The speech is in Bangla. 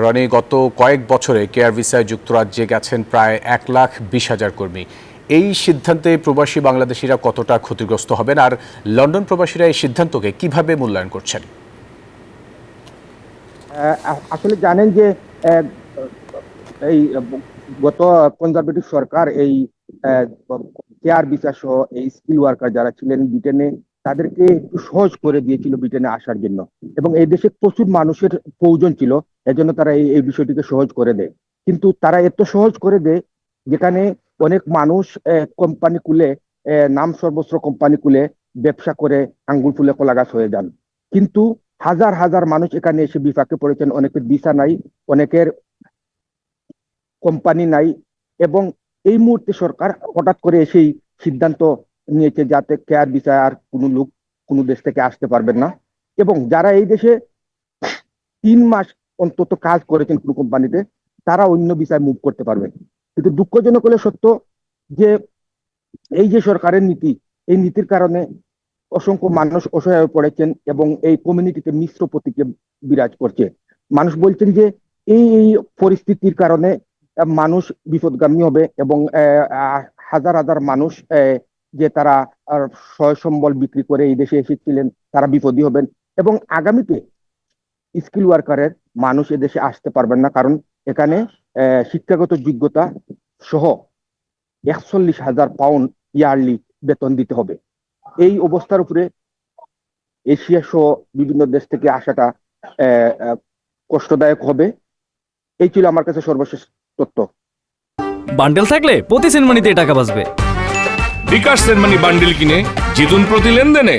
রনি, গত কয়েক বছরে কেয়ার ভিসায় যুক্তরাজ্যে গেছেন প্রায় 1,20,000 কর্মী। এই সিদ্ধান্তে প্রবাসী বাংলাদেশিরা কতটা ক্ষতিগ্রস্ত হবেন, আর লন্ডন প্রবাসীরা এই সিদ্ধান্তকে কিভাবে মূল্যায়ন করছেন? আসলে জানেন যে এই গত কনজারভেটিভ সরকার এই কেয়ার ভিসা সহ এই স্কিল ওয়ার্কার যারা ছিলেন ব্রিটেনে তাদেরকে একটু সহজ করে দিয়েছিল ব্রিটেনে আসার জন্য, এবং এই দেশে প্রচুর মানুষের প্রয়োজন ছিল, এজন্য তারা এই বিষয়টিকে সহজ করে দেয়। কিন্তু তারা এত সহজ করে দেয় যেখানে অনেক মানুষ কোম্পানি খুলে, নাম সর্বস্ব কোম্পানি খুলে ব্যবসা করে আঙ্গুল ফুলে কলা গাছ হয়ে যান। কিন্তু হাজার হাজার মানুষ এখানে এসে বিপাকে পড়েছেন, অনেকের ভিসা নাই, অনেকের কোম্পানি নাই, এবং এই মুহূর্তে সরকার হঠাৎ করে এসেই সিদ্ধান্ত নিয়েছে যাতে কেয়ার ভিসা আর কোনো লোক কোনো দেশ থেকে আসতে পারবেন না, এবং যারা এই দেশে 3 মাস অন্তত কাজ করেছেন কোনো কোম্পানিতে তারা অন্য ভিসায় মুভ করতে পারবেন। কিন্তু দুঃখজনক হলে সত্য যে এই যে সরকারের নীতি, এই নীতির কারণে অসংখ্য মানুষ অসহায় হয়ে পড়েছেন এবং এই কমিউনিটিতে মিশ্র প্রতিক্রিয়া বিরাজ করছে। মানুষ বলছেন যে এই পরিস্থিতির কারণে মানুষ বিপদগামী হবে, এবং হাজার হাজার মানুষ যে তারা সয় সম্বল বিক্রি করে এই দেশে এসেছিলেন তারা বিপদী হবেন, এবং আগামীতে স্কিল ওয়ার্কারের মানুষ এদেশে আসতে পারবেন না, কারণ এখানে শিক্ষাগত যোগ্যতা সহ 41,000 পাউন্ড ইয়ারলি বেতন দিতে হবে। এই অবস্থার উপরে এশিয়া সহ বিভিন্ন দেশ থেকে আসাটা কষ্টদায়ক হবে। এই ছিল আমার কাছে সর্বশেষ তথ্য। বান্ডেল থাকলে প্রতি সেনমানিতে টাকা বাঁচবে। বিকাশ সেনমানি বান্ডেল কিনে জিতুন প্রতি লেনদেনে।